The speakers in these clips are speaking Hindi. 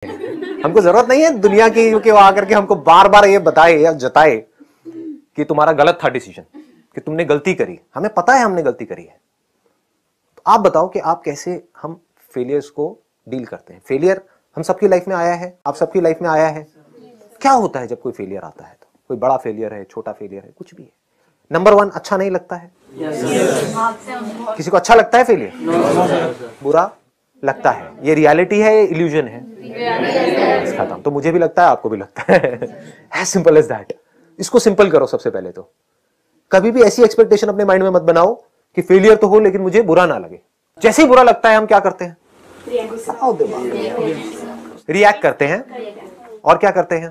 हमको जरूरत नहीं है दुनिया की कि वो आकर के हमको बार बार ये बताए या जताए कि तुम्हारा गलत था डिसीजन, कि तुमने गलती करी। हमें पता है हमने गलती करी है। तो आप बताओ कि आप कैसे हम फेलियर्स को डील करते हैं। फेलियर हम सबकी लाइफ में आया है, आप सबकी लाइफ में आया है। क्या होता है जब कोई फेलियर आता है? तो कोई बड़ा फेलियर है, छोटा फेलियर है, कुछ भी है। नंबर 1, अच्छा नहीं लगता है। किसी को अच्छा लगता है फेलियर? बुरा लगता है। ये रियलिटी है, ये इल्यूजन है? खत्म। तो मुझे भी लगता है, आपको भी लगता है। As simple as that. इसको सिंपल करो सबसे पहले तो। कभी भी ऐसी एक्सपेक्टेशन अपने माइंड में मत बनाओ कि फेलियर तो हो लेकिन मुझे बुरा ना लगे। जैसे ही बुरा लगता है हम क्या करते हैं? रिएक्ट करते हैं। और क्या करते हैं?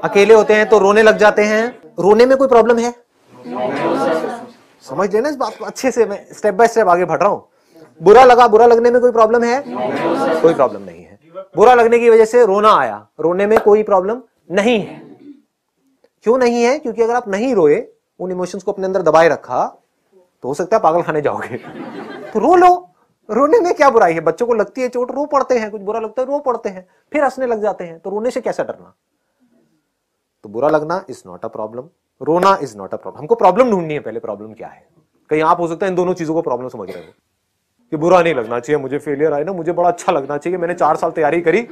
अकेले होते हैं तो रोने लग जाते हैं। रोने में कोई प्रॉब्लम है? समझ लेना इस बात को अच्छे से। मैं स्टेप बाय स्टेप आगे बढ़ रहा हूं। बुरा लगा, बुरा लगने में कोई प्रॉब्लम है? कोई प्रॉब्लम नहीं है। बुरा लगने की वजह से रोना आया, रोने में कोई प्रॉब्लम नहीं है। क्यों नहीं है? क्योंकि अगर आप नहीं रोए, उन इमोशंस को अपने अंदर दबाए रखा, तो हो सकता है पागल खाने जाओगे। तो रो लो। रोने में क्या बुराई है? बच्चों को लगती है चोट, रो पड़ते हैं। कुछ बुरा लगता है, रो पड़ते हैं, फिर हंसने लग जाते हैं। तो रोने से कैसा डरना? तो बुरा लगना इज नॉट अ प्रॉब्लम, रोना इज नॉट अ प्रॉब्लम। हमको प्रॉब्लम ढूंढनी है पहले। प्रॉब्लम क्या है? कहीं आप हो सकता है इन दोनों चीजों को प्रॉब्लम समझ रहे हो कि बुरा नहीं लगना चाहिए, मुझे फेलियर आए ना, मुझे बड़ा अच्छा लगना चाहिए। मैंने 4 साल तैयारी करी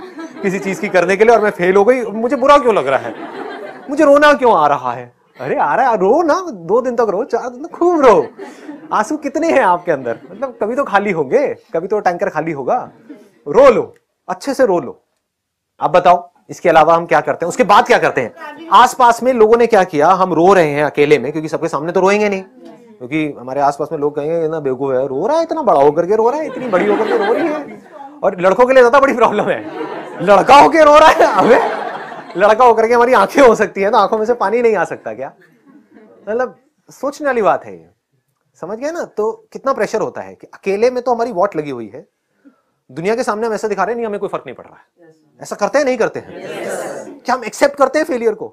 किसी चीज की करने के लिए और मैं फेल हो गई, मुझे बुरा क्यों लग रहा है? मुझे रोना क्यों आ रहा है? अरे आ रहा है, रो ना। 2 दिन तक रो, 4 दिन तक खूब रो। आंसू कितने हैं आपके अंदर? मतलब कभी तो खाली होंगे, कभी तो टैंकर खाली होगा। रो लो, अच्छे से रो लो। अब बताओ इसके अलावा हम क्या करते हैं? उसके बाद क्या करते हैं? आसपास में लोगों ने क्या किया? हम रो रहे हैं अकेले में, क्योंकि सबके सामने तो रोएंगे नहीं, क्योंकि हमारे आसपास में लोग कहेंगे ना बेवकूफ है, रो रहा है, इतना बड़ा होकर के रो रहा है, इतनी बड़ी होकर के रो रही है। और लड़कों के लिए ज्यादा बड़ी प्रॉब्लम है, लड़का होकर रो रहा है। हमें लड़का होकर के हमारी आंखें हो सकती है तो आंखों में से पानी नहीं आ सकता क्या? मतलब सोचने वाली बात है ये। समझ गए ना? तो कितना प्रेशर होता है कि अकेले में तो हमारी वॉट लगी हुई है, दुनिया के सामने हम ऐसा दिखा रहे हैं, नहीं हमें कोई फर्क नहीं पड़ रहा है। ऐसा करते हैं नहीं करते हैं? क्या हम एक्सेप्ट करते हैं फेलियर को?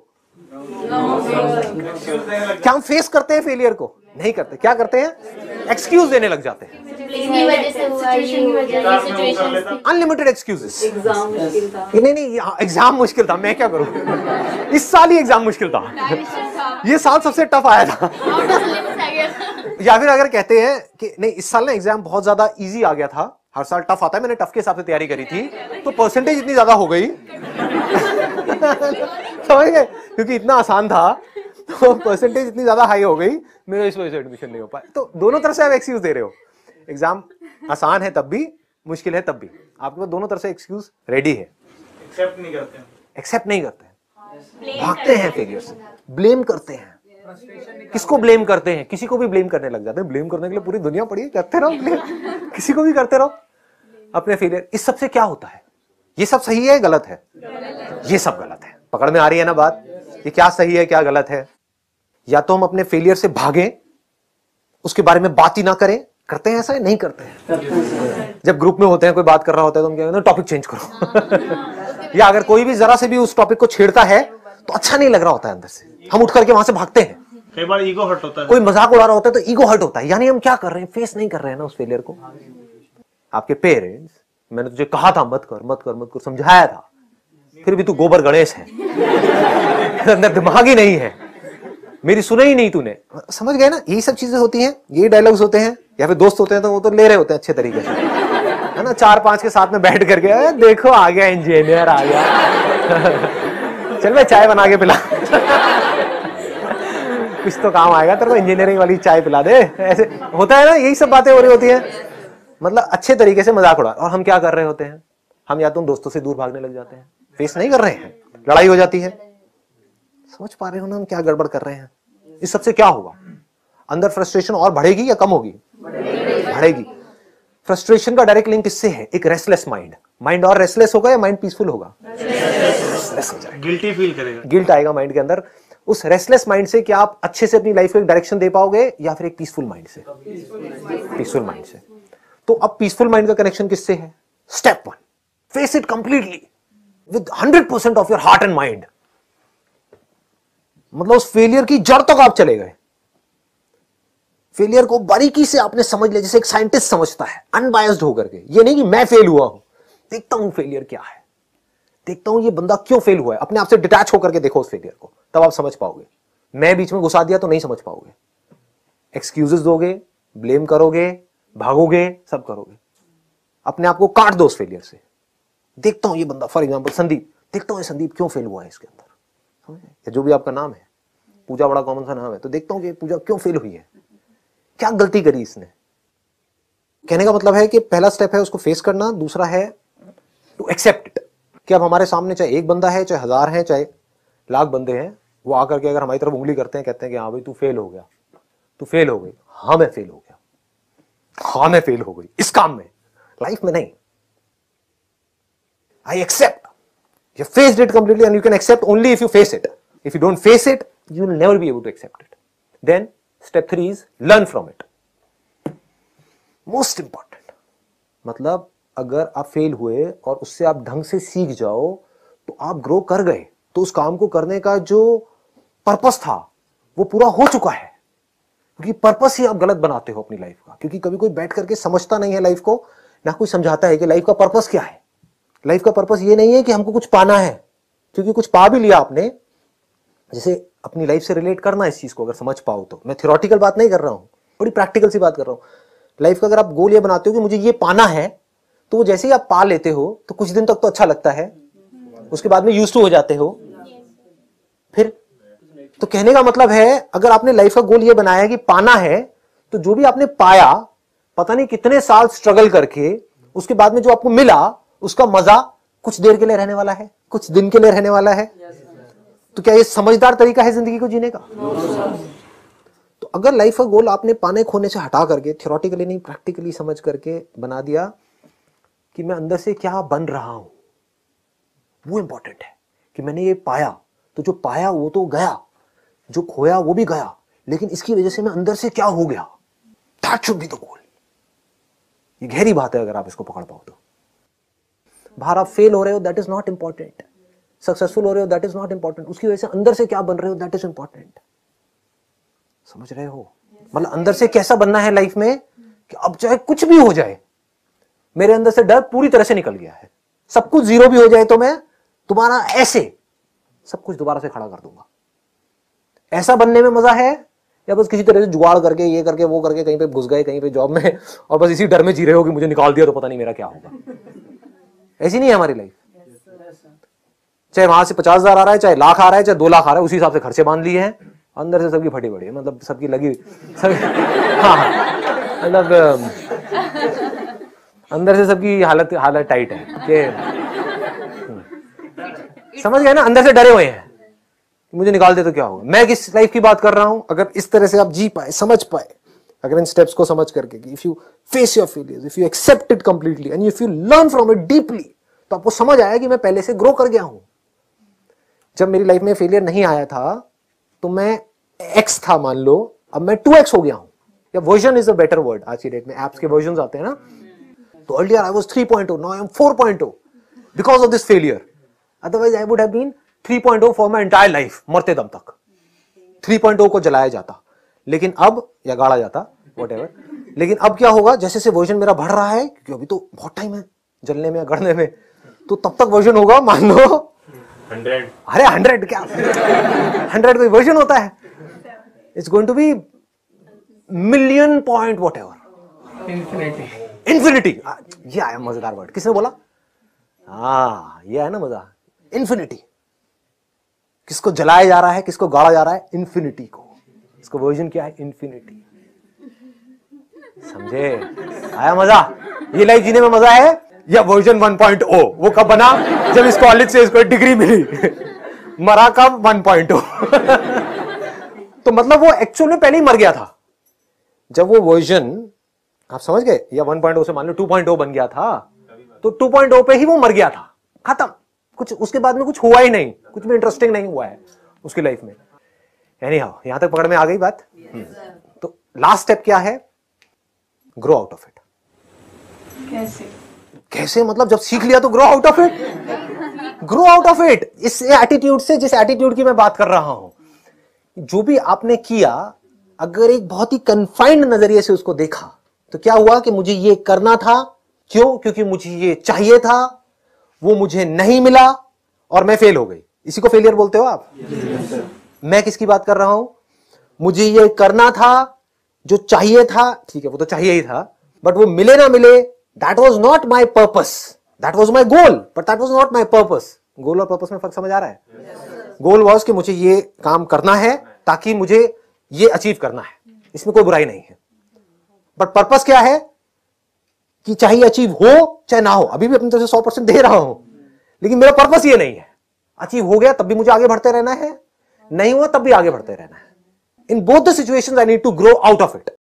क्या हम फेस करते हैं फेलियर को? नहीं करते। क्या करते हैं? एक्सक्यूज देने लग जाते हैं। Unlimited excuses. नहीं, एग्जाम मुश्किल था, मैं क्या करूं? इस साल ही एग्जाम मुश्किल था, ये साल सबसे टफ आया था। या फिर अगर कहते हैं कि नहीं इस साल ना एग्जाम बहुत ज्यादा इजी आ गया था, हर साल टफ आता है, मैंने टफ के हिसाब से तैयारी करी थी, तो परसेंटेज इतनी ज्यादा हो गई। समझ गए? क्योंकि इतना आसान था तो परसेंटेज इतनी ज्यादा हाई हो गई, मेरा इस वजह से एडमिशन नहीं हो पाया। तो दोनों तरफ से आप एक्सक्यूज दे रहे हो। एग्जाम आसान है तब भी, मुश्किल है तब भी, आपके पास दोनों तरफ से एक्सक्यूज रेडी है। एक्सेप्ट नहीं करते हैं, भागते हैं फेलियर से, ब्लेम करते हैं। किसको ब्लेम करते हैं? किसी को भी ब्लेम करने लग जाते हैं। ब्लेम करने के लिए पूरी दुनिया पड़ी है, करते रहो ब्लेम, किसी को भी करते रहो अपने फेलियर। इस सब से क्या होता है? ये सब सही है, गलत है? ये सब गलत है। पकड़ में आ रही है ना बात? ये क्या सही है, क्या गलत है? या तो हम अपने फेलियर से भागें, उसके बारे में बात ही ना करें। करते हैं ऐसा? नहीं करते हैं। जब ग्रुप में होते हैं, कोई बात कर रहा होता है तो हम क्या कहते हैं? टॉपिक चेंज करो। या अगर कोई भी जरा से भी उस टॉपिक को छेड़ता है तो अच्छा नहीं लग रहा होता है अंदर से, हम उठ करके वहां से भागते हैं। कई बार ईगो हर्ट होता है, कोई मजाक उड़ा रहा होता है तो ईगो हर्ट होता है। यानी हम क्या कर रहे हैं? फेस नहीं कर रहे हैं ना उस फेलियर को। आपके पेरेंट्स, मैंने तुझे कहा था मत कर मत कर मत कर, समझाया था, फिर भी तू गोबर गणेश है, अंदर दिमाग ही नहीं है, मेरी सुना ही नहीं तूने। समझ गए ना? यही सब चीजें होती हैं, यही डायलॉग्स होते हैं। या फिर दोस्त होते हैं तो वो तो ले रहे होते हैं अच्छे तरीके से, है ना, 4-5 के साथ में बैठ करके, देखो आ गया इंजीनियर, आ गया। चल मैं चाय बना के पिला, कुछ तो काम आएगा तेरे को, इंजीनियरिंग वाली चाय पिला दे। ऐसे होता है ना, यही सब बातें हो रही होती हैं। मतलब अच्छे तरीके से मजाक उड़ा। और हम क्या कर रहे होते हैं? हम या तो उन दोस्तों से दूर भागने लग जाते हैं, फेस नहीं कर रहे हैं, लड़ाई हो जाती है। समझ पा रहे हो ना हम क्या गड़बड़ कर रहे हैं? इस सबसे क्या होगा? अंदर फ्रस्ट्रेशन और बढ़ेगी या कम होगी? बढ़ेगी। फ्रस्ट्रेशन का डायरेक्ट लिंक किससे है? एक रेस्टलेस माइंड। माइंड और रेस्टलेस होगा या माइंड पीसफुल होगा? रेस्टलेस हो जाएगा, गिल्टी फील करेगा, गिल्ट आएगा माइंड के अंदर। उस रेस्टलेस माइंड से क्या आप अच्छे से अपनी लाइफ को एक डायरेक्शन दे पाओगे, या फिर एक पीसफुल माइंड से? पीसफुल माइंड से। तो अब पीसफुल माइंड का कनेक्शन किससे है? Step 1, face it completely with 100% of your heart and mind. मतलब उस फेलियर की जड़ तक आप चले गए, फेलियर को बारीकी से आपने समझ लिया, जैसे एक साइंटिस्ट समझता है, अनबायस्ड होकर के। ये नहीं कि मैं फेल हुआ हूं, देखता हूं फेलियर क्या है, देखता हूं ये बंदा क्यों फेल हुआ है, अपने आप से डिटैच होकर के देखो उस फेलियर को, तब आप समझ पाओगे। मैं बीच में घुसा दिया तो नहीं समझ पाओगे, एक्सक्यूजेस दोगे, ब्लेम करोगे, भागोगे, सब करोगे। अपने आप को काट दो उस फेलियर से। देखता हूं ये बंदा, फॉर एग्जांपल संदीप, देखता हूं ये संदीप क्यों फेल हुआ है इसके अंदर, समझे? जो भी आपका नाम है, पूजा बड़ा कॉमन सा नाम है, तो देखता हूं कि पूजा क्यों फेल हुई है, क्या गलती करी इसने। कहने का मतलब है कि पहला स्टेप है उसको फेस करना, दूसरा है टू एक्सेप्ट इट। कि अब हमारे सामने चाहे एक बंदा है, चाहे 1000 है, चाहे लाख बंदे हैं, वो आकर के अगर हमारी तरफ उंगली करते हैं, कहते हैं कि हाँ भाई तू फेल हो गया, तू फेल हो गई, हाँ मैं फेल हो गया, हाँ मैं फेल हो गई इस काम में, लाइफ में नहीं। I accept. You faced it completely, and you can accept only if you face it. If you don't face it, you will never be able to accept it. Then step 3 is learn from it. Most important. मतलब अगर आप फेल हुए और उससे आप ढंग से सीख जाओ तो आप ग्रो कर गए, तो उस काम को करने का जो पर्पस था वो पूरा हो चुका है। क्योंकि पर्पस ही आप गलत बनाते हो अपनी लाइफ का, क्योंकि कभी कोई बैठ करके समझता नहीं है लाइफ को, ना कोई समझाता है कि लाइफ का पर्पस क्या है। लाइफ का पर्पस ये नहीं है कि हमको कुछ पाना है, क्योंकि कुछ पा भी लिया आपने, जैसे अपनी लाइफ से रिलेट करना इस चीज को अगर समझ पाओ तो। मैं थ्योरेटिकल बात नहीं कर रहा हूं, बड़ी प्रैक्टिकल सी बात कर रहा हूं। लाइफ का अगर आप गोल ये बनाते हो कि मुझे ये पाना है, तो वो जैसे ही आप पा लेते हो तो कुछ दिन तक तो अच्छा लगता है, उसके बाद में यूज्ड टू हो जाते हो। फिर तो कहने का मतलब है अगर आपने लाइफ का गोल ये बनाया कि पाना है, तो जो भी आपने पाया, पता नहीं कितने साल स्ट्रगल करके, उसके बाद में जो आपको मिला, उसका मजा कुछ देर के लिए रहने वाला है, कुछ दिन के लिए रहने वाला है। तो क्या ये समझदार तरीका है जिंदगी को जीने का? तो अगर लाइफ का गोल आपने पाने खोने से हटा करके, थ्योरेटिकली नहीं प्रैक्टिकली समझ करके बना दिया कि मैं अंदर से क्या बन रहा हूं, वो इंपॉर्टेंट है। कि मैंने ये पाया, तो जो पाया वो तो गया, जो खोया वो भी गया, लेकिन इसकी वजह से मैं अंदर से क्या हो गया, that should be the goal. ये गहरी बात है अगर आप इसको पकड़ पाओ तो। बाहर आप फेल हो रहे हो, that is not important. Successful हो रहे हो, दैट इज नॉट इंपॉर्टेंट। उसकी वजह से अंदर से क्या बन रहे हो, दैट इज इंपॉर्टेंट। समझ रहे हो? मतलब अंदर से कैसा बनना है लाइफ में कि अब चाहे कुछ भी हो जाए, मेरे अंदर से डर पूरी तरह से निकल गया है। सब कुछ जीरो भी हो जाए तो मैं दोबारा ऐसे सब कुछ दोबारा से खड़ा कर दूंगा। ऐसा बनने में मजा है, या बस किसी तरह से जुगाड़ करके, ये करके, वो करके कहीं पे घुस गए, कहीं पे जॉब में, और बस इसी डर में जी रहे हो कि मुझे निकाल दिया तो पता नहीं मेरा क्या होगा। ऐसी नहीं है हमारी लाइफ। चाहे वहां से 50,000 आ रहा है, चाहे लाख आ रहा है, चाहे 2 लाख आ रहा है, उसी हिसाब से खर्चे बांध लिए हैं। अंदर से सबकी फटी पड़ी है, मतलब सबकी लगी हाँ, मतलब अंदर से सबकी हालत टाइट है कि समझ गए ना, अंदर से डरे हुए हैं मुझे निकाल दे तो क्या होगा। मैं किस लाइफ की बात कर रहा हूं? अगर इस तरह से आप जी पाए, समझ पाए, अगर इन स्टेप्स को समझ करके, if you face your failures, if you accept it completely and if you learn from it deeply, तो आपको समझ आया कि मैं पहले से ग्रो कर गया हूं। जब मेरी लाइफ में फेलियर नहीं आया था तो मैं x था मान लो, अब मैं 2x हो गया हूं, या version is a better word. आज की डेट में एप्स के वर्जन आते हैं ना, तो earlier I was 3.0, now I am 4.0 because of this failure. Otherwise I would have been 3.0 for my entire life, मरते दम तक 3.0 को जलाया जाता, लेकिन अब, या गाड़ा जाता, व्हाटएवर। लेकिन अब क्या होगा, जैसे से वर्जन मेरा बढ़ रहा है, क्योंकि अभी तो बहुत टाइम है जलने में, गढ़ने में, तो तब तक वर्जन होगा मान लो 100। अरे 100 क्या 100 कोई वर्जन होता है? It's going to be million point whatever, infinity. ये आया मजेदार वर्ड, किसने बोला? हाँ, ये है ना मजा, इंफिनिटी। किसको जलाया जा रहा है, किसको गाड़ा जा रहा है? इंफिनिटी को। इसको वर्जन क्या है? इंफिनिटी। समझे? आया मजा? ये लाइफ जीने में मजा है? या वर्जन 1.0 वो कब बना? जब इस कॉलेज से इसको डिग्री मिली। मरा कब? 1.0 तो मतलब वो एक्चुअल में पहले ही मर गया था। जब वो वर्जन, आप समझ गए, या 1.0 से मान लो 2.0 बन गया था, तो 2.0 पे ही वो मर गया था, खत्म। कुछ उसके बाद में कुछ हुआ ही नहीं, कुछ भी इंटरेस्टिंग नहीं हुआ है उसकी लाइफ में। एनीहाउ, यहां तक पकड़ में आ गई बात? तो लास्ट स्टेप क्या है? Grow out of it. कैसे मतलब जब सीख लिया तो grow out of it. Grow out of it इस एटीट्यूड से, जिस एटीट्यूड की मैं बात कर रहा हूं। जो भी आपने किया अगर एक बहुत ही कन्फाइंड नजरिए से उसको देखा तो क्या हुआ कि मुझे ये करना था, क्यों? क्योंकि मुझे ये चाहिए था, वो मुझे नहीं मिला और मैं फेल हो गई। इसी को फेलियर बोलते हो आप? मैं किसकी बात कर रहा हूं? मुझे ये करना था, जो चाहिए था, ठीक है वो तो चाहिए ही था, बट वो मिले ना मिले, that was not my purpose, that was my goal but that was not my purpose. Goal और पर्पस में फर्क समझ आ रहा है? गोल वॉज कि मुझे ये काम करना है ताकि मुझे ये अचीव करना है, इसमें कोई बुराई नहीं है। बट पर्पस क्या है कि चाहे अचीव हो चाहे ना हो, अभी भी अपनी तरफ से 100% दे रहा हूं, लेकिन मेरा पर्पस ये नहीं है। अचीव हो गया तब भी मुझे आगे बढ़ते रहना है, नहीं हुआ तब भी आगे बढ़ते रहना है। In both the situations I need to grow out of it.